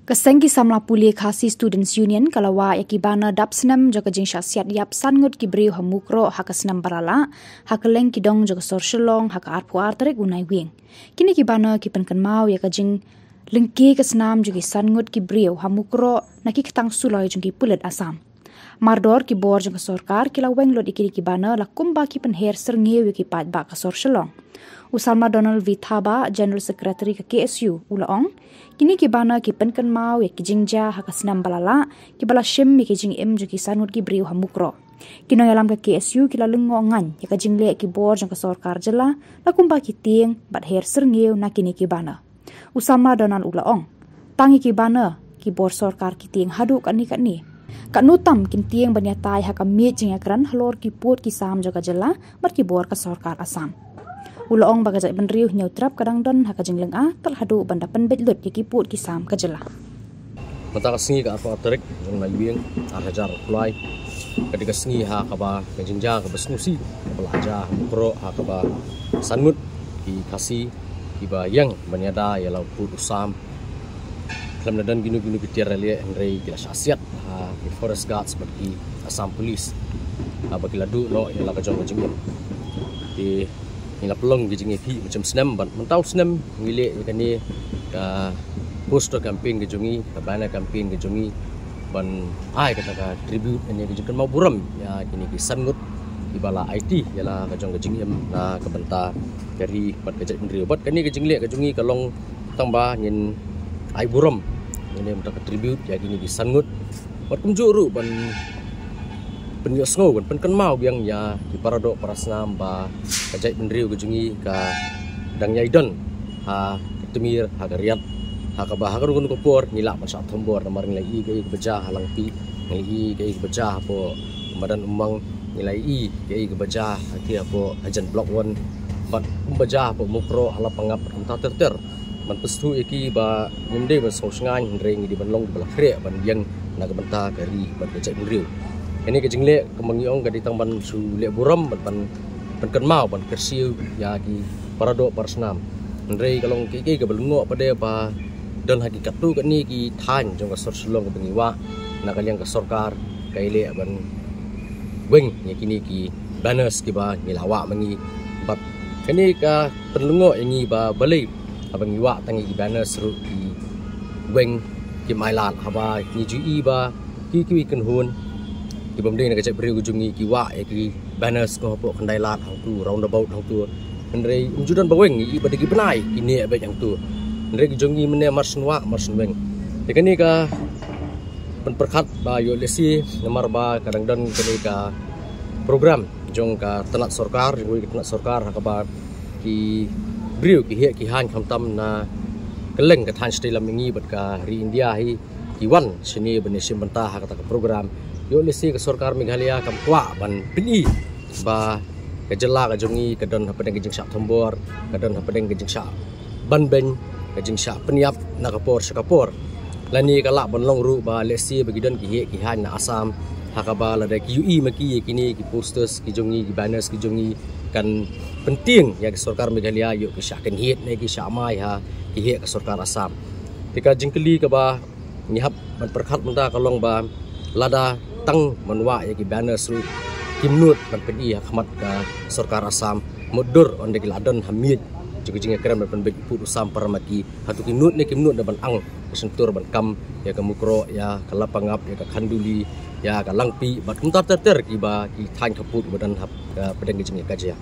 Kesengki samla puli khasi Students Union kalawa yakibana dapsnam jaga jing syasiat yap sangut ki briu hamukro hakasnam barala hakeleng kidong jaga sorselong haka arpuar tarik unai wing. Kini kibana ki penkan mau yaka jing lengki kesnam juga sangut ki briu hamukro naki ketang suloi jung ki pulet Asam. Mardor ki bor jung sorkar kilaweng lot ikiri kibana lakumba ki penher serngeu ki pat ba ka sorselong. Usalma Donald V. Thaba, General Secretary ke KSU, ulaong, kini kibana ki penkan mau ya kijingja hakasnam balala, kibala shim mi kijing im jo ki sanut ki briu hamukro. Kino yalam ke KSU kila lengongan ya kijing le ki bor jang ke sorkar jela, lakumba ki tieng bat her serngeu na kini kibana. Usalma Donald ulaong, tangi kibana ki bor sorkar ki tieng hadu kan ni. Kak nutam kin tieng banyatai hakamit jing akran halor ki put ki sam jaga jela, bar ki bor ke sorkar Asam. Ulaong bagajak benriuh nyautrap kadang don haka jengleng terhadu banda penbet lut yakiput kisam kajela. Mata kesengi ke apa terik yang naibing hajar kulai ketika sengi ha kaba kejengja ke besnusi belajar pro ha kaba sanmut ki kasi iba yang banyada ya lau put usam dalam nadan ginu-ginu bitir relie Henry kila syasiat ha ki forest guards bagi Asam Police ha bagi ladu no ya la kajong kejengem di ila pelong gijing pi macam senam ban mentau senam ngile kani ka poster campaign gejungi ka bana campaign gejungi ban ai kata ka tribute ini gejung mau buram ya kini ki sangut ibala IT yala kajong gejing em na ka benta dari bat kejak mendri bat kani gejing le gejungi kalong tamba ngin ai buram ini untuk tribute ya kini ki sangut bat kumjuru ban penyosngo kan penkan mau yang ya di paradok parasnam ba kajai benriu gejungi ka dang yaidon ha ketemir ha gariat ha ka ba ha kun kopor nila masak tombor namar nilai ke beja halang pi nilai ke beja po badan umang nilai ke beja ki apo ajan blok 1 bat beja po mukro ala pangap anta terter man pestu iki ba ngende ba sosngan ring di banlong belah kre ban yang naga benta kari ban kajai benriu ini kejing le kemengiong gadi tangban su le buram ban penkan mau ban kersiu ya ki paradok parsnam ndrei kalong ki ke belungo pada ba dan hakikat tu kan ni ki than jong ka sorsulong ke bengiwa na kaliang ka sorkar kaile ban weng ni kini ki banas ki ba ngilawa mengi bat kini ka penlungo ingi ba balai abangiwa tangi ki banas ru ki weng ki mailat haba ni jui ba ki ken hun ki bomding nak cek beri ujungi ki wa ki banners ko pok kendai lat hang tu roundabout hang tu ndrei unjudan baweng i badigi benai kini abek yang tu ndrei ujungi mene marsunwa marsunweng dekani ka penperkhat ba yo lesi namar ba kadang dan kini ka program jong ka tenat sorkar joi tenat sorkar ka ba ki briu ki he ki han khamtam na keleng ka than stai lamingi bat ka ri India hi ki wan sini benesim bentah kata ka program yo lesi ke sorkar Meghalaya kam kwa ban pini ba kejela kejungi kedon hapadeng kejing syak tombor kedon hapadeng kejing syak ban ben kejing syak peniap na kapor sakapor lani kala ban long ru ba lesi bagidon ki he ki han na Asam hakaba la da QE maki kini ki posters ki jungi ki banners ki jungi kan penting ya ke sorkar Meghalaya yo ki syak kan hit ne ki syak mai ha ki he ke sorkar Asam tika jingkeli ka ba ngihap ban perkhat menta kalong ba lada tang menwa ya ki banner su kimnut ban pedi khmat ka sorkar Asam mudur onde ki ladon hamid juga jinga kram ban bek put usam paramaki hatu kinut ne kimnut da ban ang sentur ban kam ya ka mukro ya ka lapangap ya ka khanduli ya ka langpi bat kuntar ter ki ba ki than kaput badan hap pedeng jinga kaja